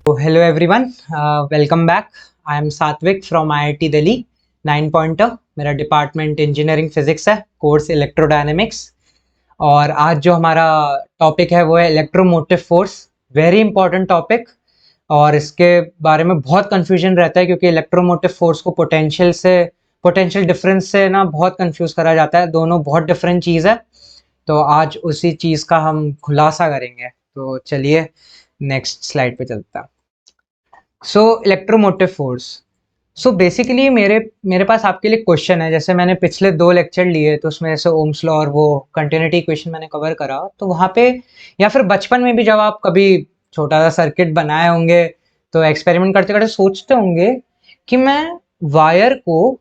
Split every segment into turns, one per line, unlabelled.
Hello everyone, welcome back. I am Satvik from IIT Delhi. 9 pointer मेरा department engineering physics है, course electrodynamics. और आज जो हमारा टॉपिक है वो है electromotive force. Very important topic, और इसके बारे में बहुत कंफ्यूजन रहता है क्योंकि इलेक्ट्रोमोटिव फोर्स को पोटेंशियल डिफरेंस से ना बहुत कंफ्यूज करा जाता है। दोनों बहुत डिफरेंट चीज़ है, तो आज उसी चीज़ का हम खुलासा करेंगे। तो चलिए नेक्स्ट स्लाइड पे चलता है। सो इलेक्ट्रोमोटिव फोर्स। सो बेसिकली मेरे मेरे पास आपके लिए क्वेश्चन है। जैसे मैंने पिछले 2 लेक्चर लिए तो उसमें जैसे ओम्स लॉ और वो कंटिन्यूटी इक्वेशन मैंने कवर करा, तो वहाँ पे या फिर बचपन में भी जब आप कभी छोटा सा सर्किट बनाए होंगे तो एक्सपेरिमेंट करते करते सोचते होंगे कि मैं वायर को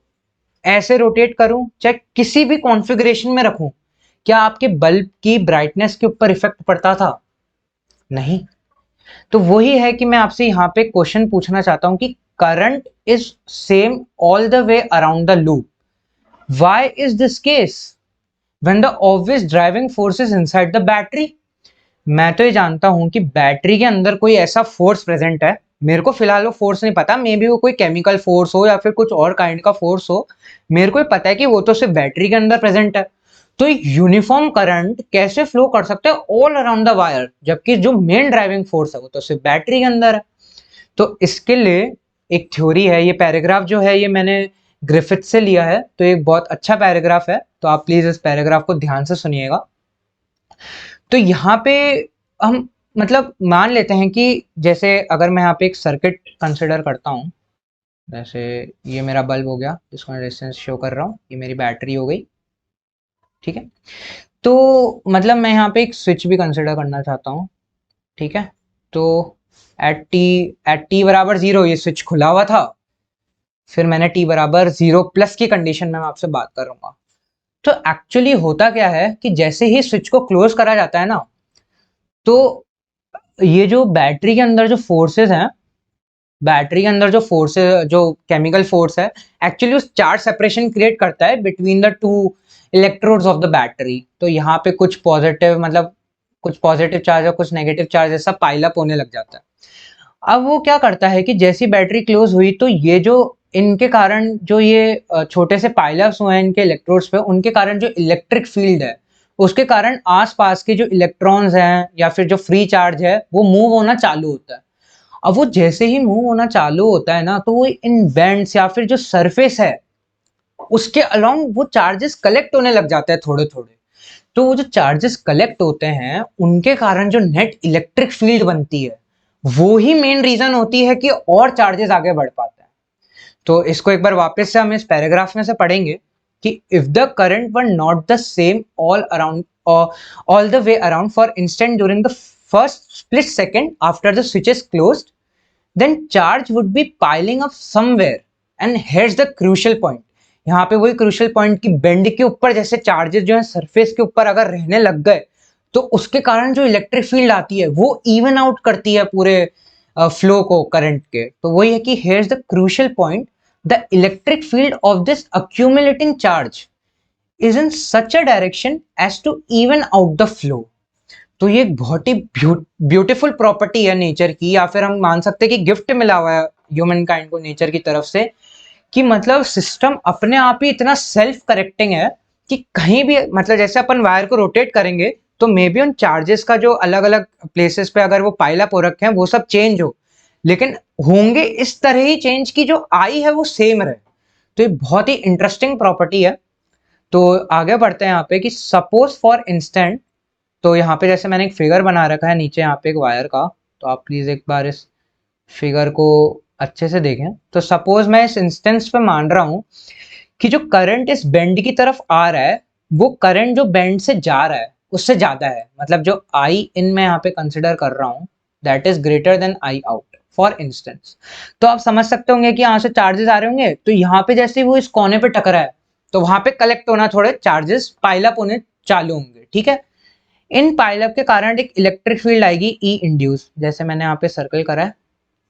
ऐसे रोटेट करूं, चाहे किसी भी कॉन्फ़िगरेशन में रखूं, क्या आपके बल्ब की ब्राइटनेस के ऊपर इफेक्ट पड़ता था? नहीं। तो वही है कि मैं आपसे यहाँ पे क्वेश्चन पूछना चाहता हूँ कि current is same all the way around the loop, why is this case when the obvious driving force is inside the battery? मैं तो ये जानता हूं कि बैटरी के अंदर कोई ऐसा फोर्स प्रेजेंट है। मेरे को फिलहाल वो फोर्स नहीं पता, मे बी वो कोई केमिकल फोर्स हो या फिर कुछ और काइंड का फोर्स हो। मेरे को पता है कि वो तो सिर्फ बैटरी के अंदर प्रेजेंट है। तो एक यूनिफॉर्म करंट कैसे फ्लो कर सकता है ऑल अराउंड द वायर, जबकि जो मेन ड्राइविंग फोर्स है वो तो सिर्फ बैटरी के अंदर है? तो इसके लिए एक थ्योरी है। ये पैराग्राफ जो है ये मैंने ग्रिफिथ से लिया है, तो एक बहुत अच्छा पैराग्राफ है, तो आप प्लीज इस पैराग्राफ को ध्यान से सुनिएगा। तो यहाँ पे हम मतलब मान लेते हैं कि जैसे अगर मैं यहाँ पे एक सर्किट कंसिडर करता हूँ, जैसे ये मेरा बल्ब हो गया जिसको मैं रेजिस्टेंस शो कर रहा हूँ, ये मेरी बैटरी हो गई, ठीक है। तो मतलब मैं यहाँ पे एक स्विच भी कंसिडर करना चाहता हूँ, ठीक है। तो एट टी बराबर 0 ये स्विच खुला हुआ था, फिर मैंने टी बराबर 0 प्लस की कंडीशन में मैं आपसे बात करूंगा। तो एक्चुअली होता क्या है कि जैसे ही स्विच को क्लोज करा जाता है ना, तो ये जो बैटरी के अंदर जो फोर्सेस हैं, बैटरी के अंदर जो फोर्स जो केमिकल फोर्स है, एक्चुअली उस चार्ज सेपरेशन क्रिएट करता है between the two electrodes of the battery. तो यहाँ पे कुछ पॉजिटिव मतलब कुछ पॉजिटिव चार्ज और कुछ नेगेटिव चार्ज ऐसा पाइल अप होने लग जाता है। अब वो क्या करता है कि जैसी बैटरी क्लोज हुई तो ये जो इनके कारण जो ये छोटे से पाइलअप्स हुए हैं इनके इलेक्ट्रोड्स पे, उनके कारण जो इलेक्ट्रिक फील्ड है उसके कारण आसपास के जो इलेक्ट्रॉन्स हैं या फिर जो फ्री चार्ज है वो मूव होना चालू होता है। अब वो जैसे ही मूव होना चालू होता है ना, तो वो इन बैंड्स या फिर जो सरफेस है उसके अलोंग वो चार्जेस कलेक्ट होने लग जाते हैं थोड़े थोड़े। तो वो जो चार्जेस कलेक्ट होते हैं उनके कारण जो नेट इलेक्ट्रिक फील्ड बनती है वो ही मेन रीजन होती है कि और चार्जेस आगे बढ़ पाते हैं। तो इसको एक बार वापस से हम इस पैराग्राफ में से पढ़ेंगे कि if the current were not the same all around all the way around, for instant during the first split second after the switch is closed, then charge would be piling up somewhere, and here's the crucial point। यहाँ पे वही crucial point की bend के ऊपर जैसे charges जो है surface के ऊपर अगर रहने लग गए तो उसके कारण जो इलेक्ट्रिक फील्ड आती है वो इवन आउट करती है पूरे फ्लो को करंट के। तो वही है कि here's the crucial point, the electric field of this accumulating charge is in such a direction as to even out the flow। तो ये एक बहुत ही ब्यूटीफुल प्रॉपर्टी है नेचर की, या फिर हम मान सकते हैं कि गिफ्ट मिला हुआ है ह्यूमन काइंड को नेचर की तरफ से, कि मतलब सिस्टम अपने आप ही इतना सेल्फ करेक्टिंग है कि कहीं भी मतलब जैसे अपन वायर को रोटेट करेंगे तो मे बी उन चार्जेस का जो अलग अलग प्लेसेस पे अगर वो पाइल अप हो रखे हैं वो सब चेंज हो, लेकिन होंगे इस तरह ही चेंज की जो आई है वो सेम रहे। तो ये बहुत ही इंटरेस्टिंग प्रॉपर्टी है। तो आगे बढ़ते हैं यहाँ पे कि सपोज फॉर इंस्टेंट, तो यहाँ पे जैसे मैंने एक फिगर बना रखा है नीचे यहाँ पे एक वायर का, तो आप प्लीज एक बार इस फिगर को अच्छे से देखें। तो सपोज मैं इस इंस्टेंस पे मान रहा हूं कि जो करंट इस बेंड की तरफ आ रहा है वो करंट जो बेंड से जा रहा है उससे ज्यादा है, मतलब जो आई इन में यहाँ पे कंसिडर कर रहा हूं that is greater than I out for instance. तो आप समझ सकते होंगे कि यहाँ से चार्जेस आ रहे होंगे, तो यहाँ पे जैसे वो इस कोने पे टकरा है तो वहां पे कलेक्ट होना थोड़े चार्जेस पाइल अप होने चालू होंगे, ठीक है। इन पाइलअप के कारण एक इलेक्ट्रिक फील्ड आएगी ई इंड्यूस, जैसे मैंने यहाँ पे सर्कल करा है,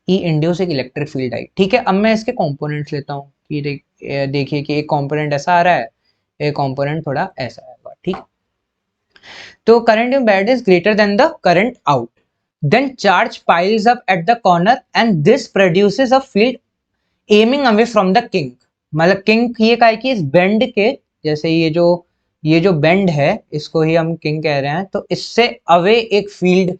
ई इंड्यूस एक इलेक्ट्रिक फील्ड आई, ठीक है। अब मैं इसके कंपोनेंट्स लेता हूँ कि देखिए कि एक कंपोनेंट ऐसा आ रहा है, एक कंपोनेंट थोड़ा ऐसा आएगा, ठीक। तो current in bad is greater then the current out, then charge piles up at the corner and this produces a field aiming away from the kink। मतलब किंक ये का है कि इस बेंड के, जैसे ये जो बेंड है इसको ही हम किंक कह रहे हैं, तो इससे अवे एक फील्ड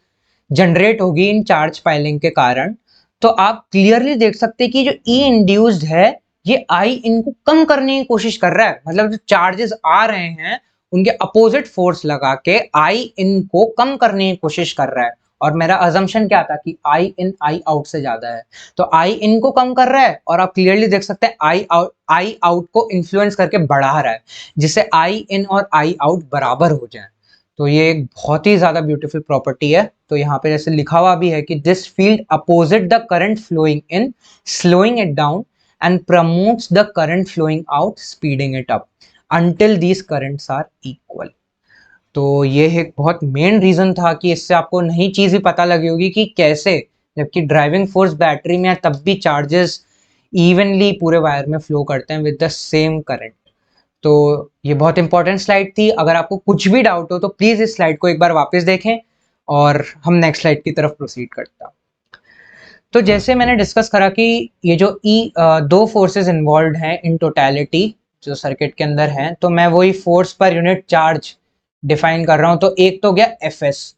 जनरेट होगी इन चार्ज पाइलिंग के कारण। तो आप क्लियरली देख सकते हैं कि जो ई इंड्यूस्ड है ये आई इनको कम करने की कोशिश कर रहा है, मतलब जो चार्जेस आ रहे हैं उनके अपोजिट फोर्स लगा के आई इनको कम करने की कोशिश कर रहा है। और मेरा अजम्पशन क्या था कि आई इन आई आउट से ज्यादा है, तो आई इन को कम कर रहा है और आप क्लियरली देख सकते हैं आई आउट को इन्फ्लुएंस करके बढ़ा रहा है, जिससे आई इन और आई आउट बराबर हो जाए। तो ये एक बहुत ही ज्यादा ब्यूटीफुल प्रॉपर्टी है। तो यहाँ पे जैसे लिखा हुआ भी है कि this field opposite the current flowing in, slowing it down and promotes the current flowing out, speeding it up until these currents are equal। तो ये एक बहुत मेन रीजन था कि इससे आपको नई चीज भी पता लगी होगी कि कैसे, जबकि ड्राइविंग फोर्स बैटरी में तब भी चार्जेस इवनली पूरे वायर में फ्लो करते हैं विद द सेम करंट। तो ये बहुत इंपॉर्टेंट स्लाइड थी। अगर आपको कुछ भी डाउट हो तो प्लीज इस स्लाइड को एक बार वापस देखें और हम नेक्स्ट स्लाइड की तरफ प्रोसीड करते हैं। तो जैसे मैंने डिस्कस करा कि ये जो दो फोर्सेस इन्वॉल्व हैं इन टोटलिटी जो सर्किट के अंदर हैं, तो मैं वही फोर्स पर यूनिट चार्ज डिफाइन कर रहा हूं। तो एक तो गया एफ एस।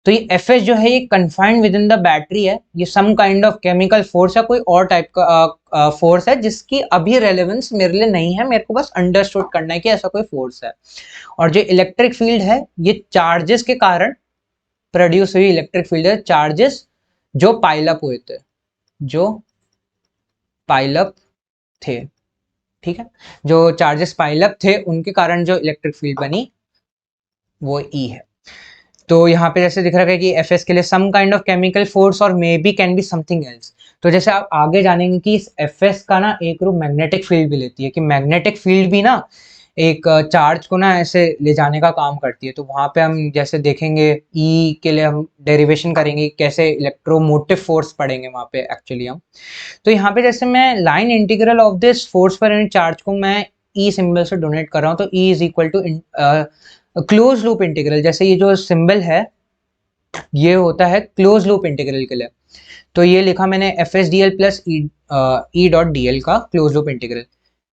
तो ये एफ एस जो है ये confined within the battery है, ये some kind of chemical force या कोई और टाइप का फोर्स है जिसकी अभी रेलेवेंस मेरे लिए नहीं है, मेरे को बस अंडरस्टूड करना है कि ऐसा कोई फोर्स है। और जो इलेक्ट्रिक फील्ड है ये चार्जेस के कारण प्रोड्यूस हुई इलेक्ट्रिक फील्ड है, चार्जेस जो पाइलअप हुए थे, जो पाइलअप थे, ठीक है, जो चार्जेस पाइलअप थे उनके कारण जो इलेक्ट्रिक फील्ड बनी वो ई है। तो यहाँ पे जैसे दिख रहा है कि एफ एस के लिए some kind of chemical force और may be can be something else. तो जैसे आप आगे जानेंगे कि इस एफ एस का ना एक रूप मैग्नेटिक फील्ड भी लेती है, कि मैग्नेटिक फील्ड भी ना एक चार्ज को ना ऐसे ले जाने का काम करती है। तो वहां पे हम जैसे देखेंगे ई के लिए हम डेरिवेशन करेंगे कैसे इलेक्ट्रोमोटिव फोर्स पढ़ेंगे वहां पे एक्चुअली हम। तो यहाँ पे जैसे मैं line integral of this force पर यूनिट चार्ज को मैं ई सिंबल से डोनेट कर रहा हूँ, तो E is equal to close loop integral. जैसे ये जो सिंबल है ये होता है क्लोज लूप इंटीग्रल के लिए, तो ये लिखा मैंने F S D L plus E dot d L का क्लोज लूप इंटीग्रल।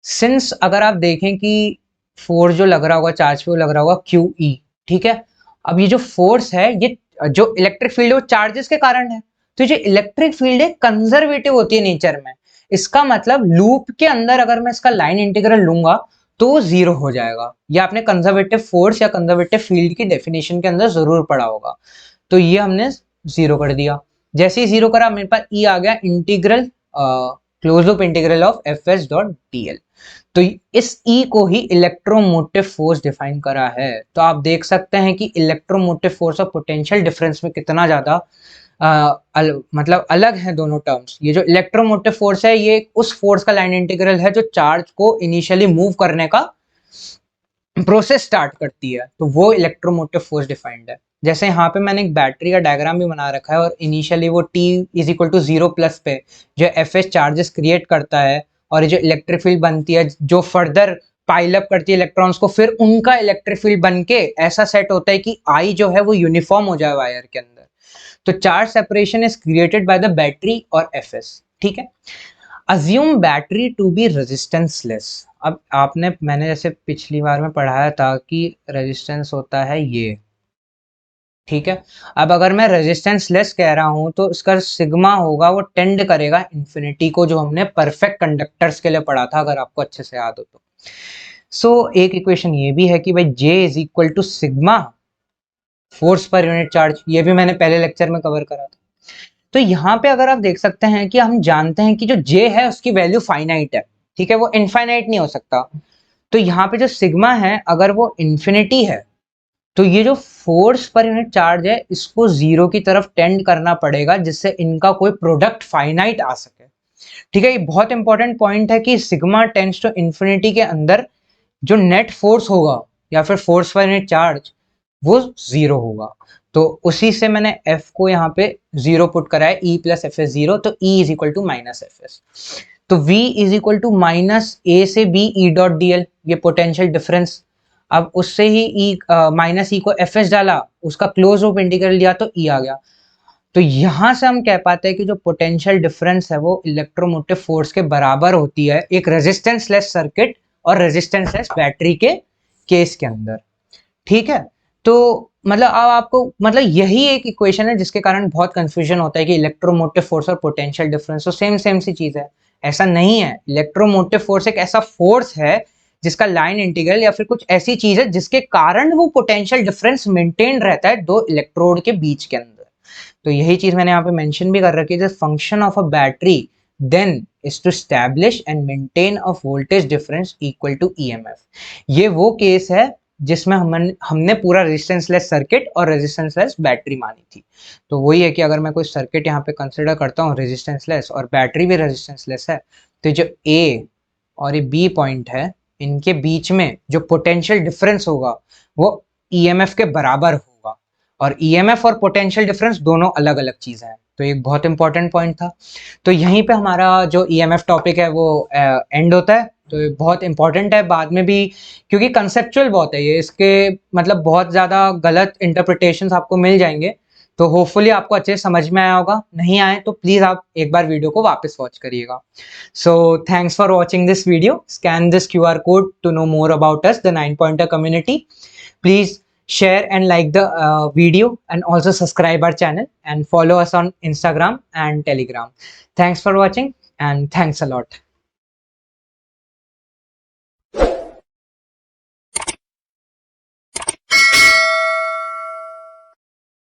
सिंस अगर आप देखें कि फोर्स जो लग रहा होगा चार्ज पे वो लग रहा होगा क्यू ई, ठीक है। अब ये जो फोर्स है ये जो इलेक्ट्रिक फील्ड है वो चार्जेस के कारण है, तो जो इलेक्ट्रिक फील्ड है कंजर्वेटिव होती है नेचर में। इसका मतलब लूप के अंदर अगर मैं इसका लाइन इंटीग्रल लूंगा तो वो जीरो हो जाएगा। ये आपने कंजर्वेटिव फोर्स या कंजर्वेटिव फील्ड की डेफिनेशन के अंदर जरूर पढ़ा होगा। तो ये हमने जीरो कर दिया। जैसे ही जीरो करा मेरे पास ई आ गया integral close loop integral of F S dot d L. तो इस ई को ही इलेक्ट्रोमोटिव फोर्स डिफाइन करा है। तो आप देख सकते हैं कि इलेक्ट्रोमोटिव फोर्स और पोटेंशियल डिफरेंस में कितना ज्यादा मतलब अलग है दोनों टर्म्स। ये जो इलेक्ट्रोमोटिव फोर्स है ये उस फोर्स का लाइन इंटीग्रल है जो चार्ज को इनिशियली मूव करने का प्रोसेस स्टार्ट करती है, तो वो इलेक्ट्रोमोटिव फोर्स डिफाइंड है। जैसे यहाँ पे मैंने एक बैटरी का डायग्राम भी बना रखा है और इनिशियली वो t is equal to 0 plus पे जो एफ एस चार्जेस क्रिएट करता है और ये जो इलेक्ट्रिक फील्ड बनती है जो फर्दर पाइल अप करती है इलेक्ट्रॉन्स को, फिर उनका इलेक्ट्रिक फील्ड बन के ऐसा सेट होता है कि आई जो है वो यूनिफॉर्म हो जाए वायर के अंदर। तो charge separation is created by the battery और एफ एस, ठीक है। Assume battery to be resistanceless. अब मैंने जैसे पिछली बार में पढ़ाया था कि रेजिस्टेंस होता है ये, ठीक है। अब अगर मैं रेजिस्टेंस लेस कह रहा हूं तो इसका सिग्मा होगा वो टेंड करेगा इन्फिनिटी को, जो हमने परफेक्ट कंडक्टर्स के लिए पढ़ा था अगर आपको अच्छे से याद हो तो। सो एक इक्वेशन ये भी है कि भाई J is equal to sigma force पर यूनिट चार्ज, ये भी मैंने पहले लेक्चर में कवर करा था। तो यहाँ पे अगर आप देख सकते हैं कि हम जानते हैं कि जो J है उसकी वैल्यू फाइनाइट है, ठीक है, वो इनफाइनाइट नहीं हो सकता। तो यहाँ पे जो सिग्मा है अगर वो इन्फिनिटी है तो ये जो फोर्स पर यूनिट चार्ज है इसको जीरो की तरफ टेंड करना पड़ेगा जिससे इनका कोई प्रोडक्ट फाइनाइट आ सके, ठीक है। ये बहुत इंपॉर्टेंट पॉइंट है कि सिग्मा टेंड्स टू इन्फिनिटी के अंदर जो नेट फोर्स होगा या फिर फोर्स पर यूनिट चार्ज वो जीरो होगा। तो उसी से मैंने F को यहाँ पे जीरो पुट करा है, E plus F S zero, तो E is equal to minus F S. तो V is equal to minus A से B E dot d l, ये पोटेंशियल डिफरेंस। अब उससे ही माइनस ई को एफ एस डाला, उसका क्लोज लूप इंटीग्रल लिया तो ई आ गया। तो यहाँ से हम कह पाते हैं कि जो पोटेंशियल डिफरेंस है वो इलेक्ट्रोमोटिव फोर्स के बराबर होती है एक रेजिस्टेंस लेस सर्किट और रेजिस्टेंस लेस बैटरी के केस के अंदर। ठीक है, तो मतलब अब आपको मतलब यही एक इक्वेशन है जिसके कारण बहुत कंफ्यूजन होता है कि इलेक्ट्रोमोटिव फोर्स और पोटेंशियल डिफरेंस तो सेम सेम सी चीज है। ऐसा नहीं है, इलेक्ट्रोमोटिव फोर्स एक ऐसा फोर्स है जिसका लाइन इंटीग्रल या फिर कुछ ऐसी चीज है जिसके कारण वो पोटेंशियल डिफरेंस मेंटेन रहता है दो इलेक्ट्रोड के बीच के अंदर। तो यही चीज मैंने यहाँ पे मेंशन भी कर रखी है, function of a battery then is to establish and maintain a voltage difference equal to EMF. ये वो केस है जिसमें हमने पूरा रेजिस्टेंस लेस सर्किट और रेजिस्टेंस लेस बैटरी मानी थी। तो वही है कि अगर मैं कोई सर्किट यहाँ पे कंसिडर करता हूँ रेजिस्टेंस लेस और बैटरी भी रेजिस्टेंस लेस है, तो जो ए और ये बी पॉइंट है इनके बीच में जो पोटेंशियल डिफरेंस होगा वो ईएमएफ के बराबर होगा। और ईएमएफ और पोटेंशियल डिफरेंस दोनों अलग अलग चीजें हैं, तो एक बहुत इंपॉर्टेंट पॉइंट था। तो यहीं पे हमारा जो ईएमएफ टॉपिक है वो एंड होता है। तो ये बहुत इंपॉर्टेंट है बाद में भी, क्योंकि कंसेप्चुअल बहुत है ये, इसके मतलब बहुत ज़्यादा गलत इंटरप्रिटेशंस आपको मिल जाएंगे। तो होपफुली आपको अच्छे से समझ में आया होगा, नहीं आए तो प्लीज़ आप एक बार वीडियो को वापस वॉच करिएगा। So thanks for watching this video. Scan this QR code to know more about us the 9 Pointer community. Please share and like the video and also subscribe our channel and follow us on Instagram and Telegram. Thanks for watching and thanks a lot.